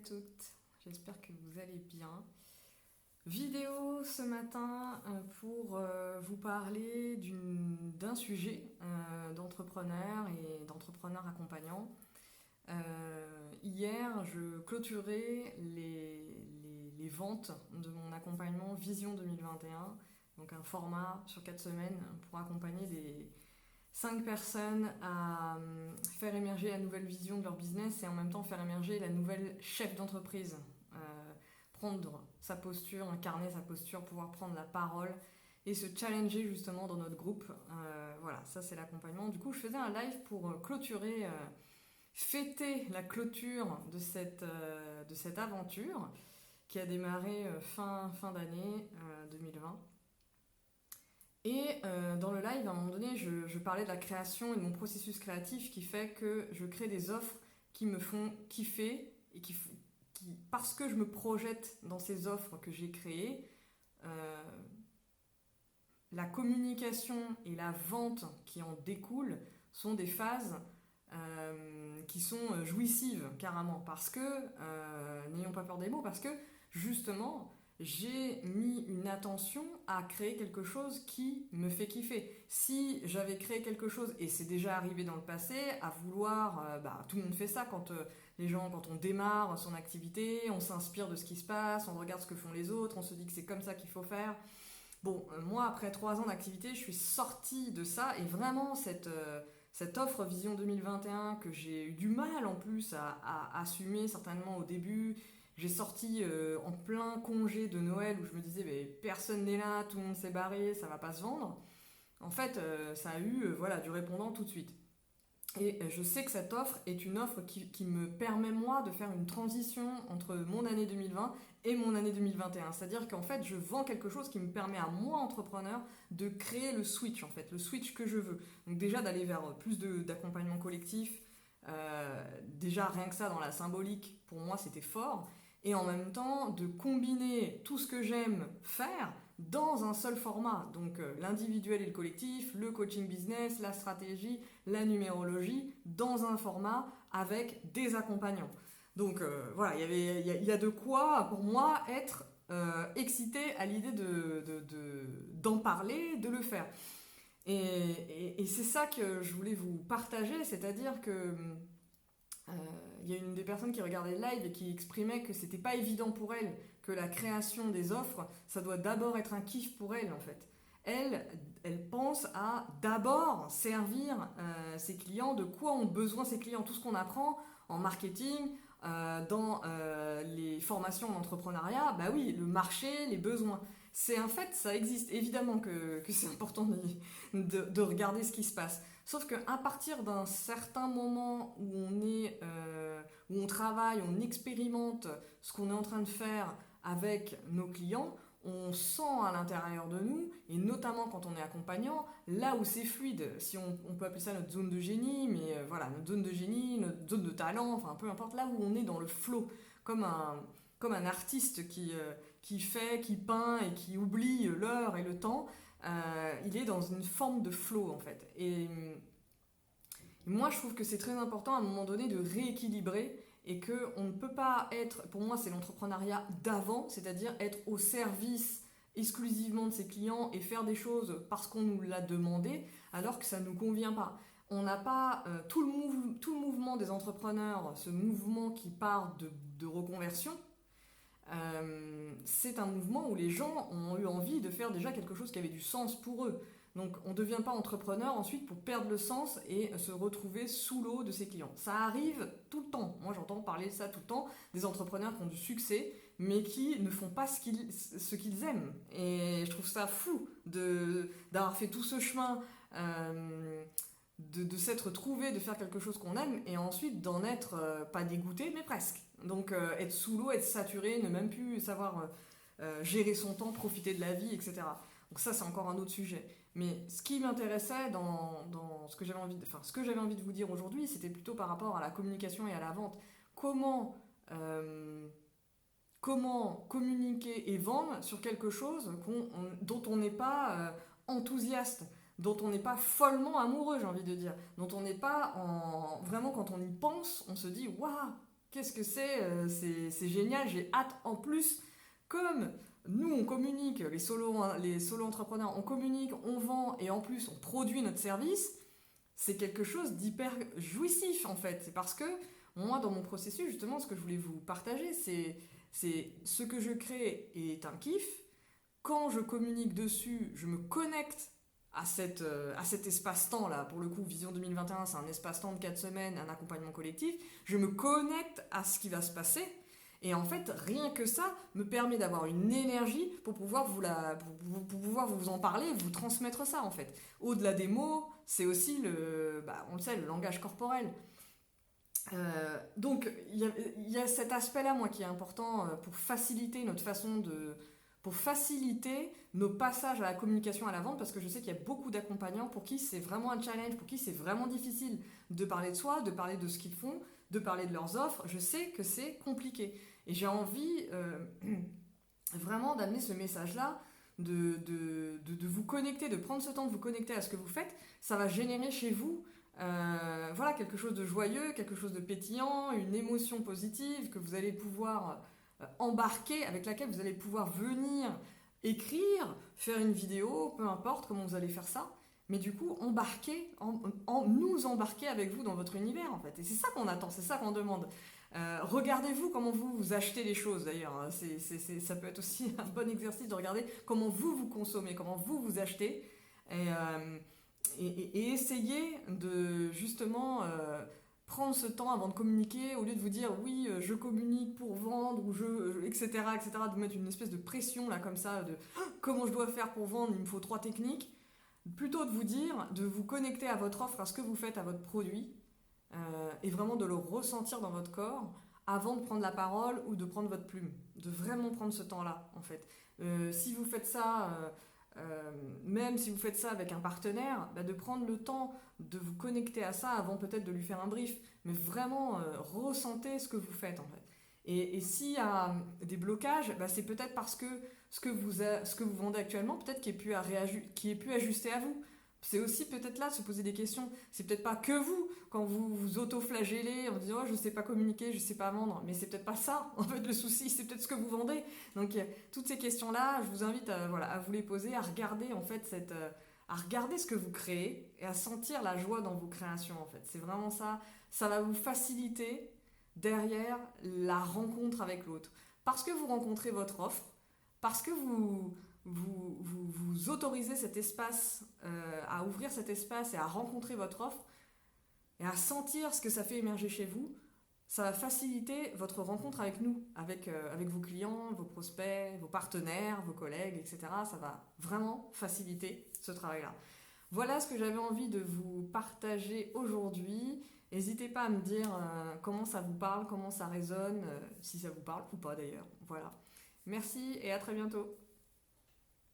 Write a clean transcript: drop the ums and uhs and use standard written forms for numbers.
toutes, j'espère que vous allez bien. Vidéo ce matin pour vous parler d'un sujet d'entrepreneur et d'entrepreneur accompagnant. Hier, je clôturais les ventes de mon accompagnement Vision 2021, donc un format sur 4 semaines pour accompagner des 5 personnes à faire émerger la nouvelle vision de leur business et en même temps faire émerger la nouvelle chef d'entreprise. Prendre sa posture, incarner sa posture, pouvoir prendre la parole et se challenger justement dans notre groupe. Voilà, ça c'est l'accompagnement. Du coup, je faisais un live pour clôturer, fêter la clôture de cette aventure qui a démarré fin d'année 2020. Et dans le live, à un moment donné, je parlais de la création et de mon processus créatif qui fait que je crée des offres qui me font kiffer et parce que je me projette dans ces offres que j'ai créées, la communication et la vente qui en découlent sont des phases qui sont jouissives carrément parce que, n'ayons pas peur des mots, parce que justement j'ai mis une attention à créer quelque chose qui me fait kiffer. Si j'avais créé quelque chose, et c'est déjà arrivé dans le passé, à vouloir, tout le monde fait ça quand quand on démarre son activité, on s'inspire de ce qui se passe, on regarde ce que font les autres, on se dit que c'est comme ça qu'il faut faire. Bon, moi après 3 ans d'activité, je suis sortie de ça et vraiment cette offre Vision 2021 que j'ai eu du mal en plus à assumer certainement au début. J'ai sorti en plein congé de Noël où je me disais mais personne n'est là, tout le monde s'est barré, ça va pas se vendre. En fait, ça a eu du répondant tout de suite. Et je sais que cette offre est une offre qui me permet moi de faire une transition entre mon année 2020 et mon année 2021. C'est-à-dire qu'en fait, je vends quelque chose qui me permet à moi, entrepreneur, de créer le switch, en fait, le switch que je veux. Donc déjà d'aller vers plus d'accompagnement collectif. Déjà rien que ça dans la symbolique, pour moi, c'était fort. Et en même temps, de combiner tout ce que j'aime faire dans un seul format. Donc l'individuel et le collectif, le coaching business, la stratégie, la numérologie, dans un format avec des accompagnants. Donc voilà, il y a de quoi, pour moi, être excité à l'idée d'en parler, de le faire. Et c'est ça que je voulais vous partager, c'est-à-dire que il y a une des personnes qui regardait le live et qui exprimait que c'était pas évident pour elle, que la création des offres, ça doit d'abord être un kiff pour elle en fait. Elle pense à d'abord servir ses clients, de quoi ont besoin ses clients, tout ce qu'on apprend en marketing, dans les formations en entrepreneuriat, bah oui, le marché, les besoins. C'est un fait, ça existe. Évidemment que c'est important de regarder ce qui se passe. Sauf qu'à partir d'un certain moment où on travaille, on expérimente ce qu'on est en train de faire avec nos clients, on sent à l'intérieur de nous, et notamment quand on est accompagnant, là où c'est fluide, si on peut appeler ça notre zone de génie, mais voilà, notre zone de génie, notre zone de talent, enfin peu importe, là où on est dans le flow, comme un artiste qui fait, qui peint et qui oublie l'heure et le temps, il est dans une forme de flow en fait. Et moi je trouve que c'est très important à un moment donné de rééquilibrer et qu'on ne peut pas être, pour moi c'est l'entrepreneuriat d'avant, c'est-à-dire être au service exclusivement de ses clients et faire des choses parce qu'on nous l'a demandé alors que ça ne nous convient pas. On n'a pas tout le mouvement des entrepreneurs, ce mouvement qui part de reconversion. C'est un mouvement où les gens ont eu envie de faire déjà quelque chose qui avait du sens pour eux. Donc on ne devient pas entrepreneur ensuite pour perdre le sens et se retrouver sous l'eau de ses clients. Ça arrive tout le temps. Moi j'entends parler de ça tout le temps, des entrepreneurs qui ont du succès mais qui ne font pas ce qu'ils aiment. Et je trouve ça fou d'avoir fait tout ce chemin, de s'être trouvé, de faire quelque chose qu'on aime et ensuite d'en être pas dégoûté mais presque. Donc être sous l'eau, être saturé, ne même plus savoir gérer son temps, profiter de la vie, etc. Donc ça c'est encore un autre sujet. Mais ce qui m'intéressait dans ce que j'avais envie de vous dire aujourd'hui, c'était plutôt par rapport à la communication et à la vente. Comment communiquer et vendre sur quelque chose dont on n'est pas enthousiaste, dont on n'est pas follement amoureux, j'ai envie de dire, dont on n'est pas vraiment quand on y pense, on se dit waouh, qu'est-ce que c'est c'est génial, j'ai hâte. En plus, comme nous, on communique, les solo-entrepreneurs, on communique, on vend et en plus, on produit notre service, c'est quelque chose d'hyper jouissif en fait. C'est parce que moi, dans mon processus, justement, ce que je voulais vous partager, c'est ce que je crée est un kiff. Quand je communique dessus, je me connecte à cet espace-temps-là. Pour le coup, Vision 2021, c'est un espace-temps de 4 semaines, un accompagnement collectif. Je me connecte à ce qui va se passer. Et en fait, rien que ça me permet d'avoir une énergie pour pouvoir pour pouvoir vous en parler, vous transmettre ça en fait. Au-delà des mots, c'est aussi on le sait, le langage corporel. Donc il y a cet aspect-là, moi, qui est important pour faciliter notre façon de... pour faciliter nos passages à la communication à la vente, parce que je sais qu'il y a beaucoup d'accompagnants pour qui c'est vraiment un challenge, pour qui c'est vraiment difficile de parler de soi, de parler de ce qu'ils font, de parler de leurs offres. Je sais que c'est compliqué. Et j'ai envie vraiment d'amener ce message-là, de vous connecter, de prendre ce temps de vous connecter à ce que vous faites. Ça va générer chez vous voilà, quelque chose de joyeux, quelque chose de pétillant, une émotion positive que vous allez pouvoir embarquer, avec laquelle vous allez pouvoir venir écrire, faire une vidéo, peu importe comment vous allez faire ça, mais du coup nous embarquer avec vous dans votre univers en fait. Et c'est ça qu'on attend, c'est ça qu'on demande. Regardez-vous comment vous achetez les choses d'ailleurs. Ça peut être aussi un bon exercice de regarder comment vous consommez, comment vous achetez. Et, et essayez de justement prendre ce temps avant de communiquer, au lieu de vous dire oui, je communique pour vendre, ou etc., de mettre une espèce de pression là comme ça, de comment je dois faire pour vendre, il me faut 3 techniques. Plutôt de vous dire, de vous connecter à votre offre, à ce que vous faites, à votre produit, et vraiment de le ressentir dans votre corps avant de prendre la parole ou de prendre votre plume. De vraiment prendre ce temps-là, en fait. Si vous faites ça, même si vous faites ça avec un partenaire, de prendre le temps de vous connecter à ça avant peut-être de lui faire un brief, mais vraiment ressentez ce que vous faites, en fait. Et s'il y a des blocages, c'est peut-être parce que ce que vous vendez actuellement, peut-être qui est plus ajusté à vous. C'est aussi peut-être là de se poser des questions. C'est peut-être pas que vous, quand vous vous auto-flagellez en disant oh, je sais pas communiquer, je sais pas vendre. Mais c'est peut-être pas ça, en fait, le souci, c'est peut-être ce que vous vendez. Donc, toutes ces questions-là, je vous invite à vous les poser, à regarder, en fait, à regarder ce que vous créez et à sentir la joie dans vos créations, en fait. C'est vraiment ça. Ça va vous faciliter derrière la rencontre avec l'autre. Parce que vous rencontrez votre offre, parce que vous autorisez cet espace, à ouvrir cet espace et à rencontrer votre offre et à sentir ce que ça fait émerger chez vous, ça va faciliter votre rencontre avec nous, avec vos clients, vos prospects, vos partenaires, vos collègues, etc. Ça va vraiment faciliter ce travail-là. Voilà ce que j'avais envie de vous partager aujourd'hui. N'hésitez pas à me dire comment ça vous parle, comment ça résonne, si ça vous parle ou pas d'ailleurs. Voilà. Merci et à très bientôt.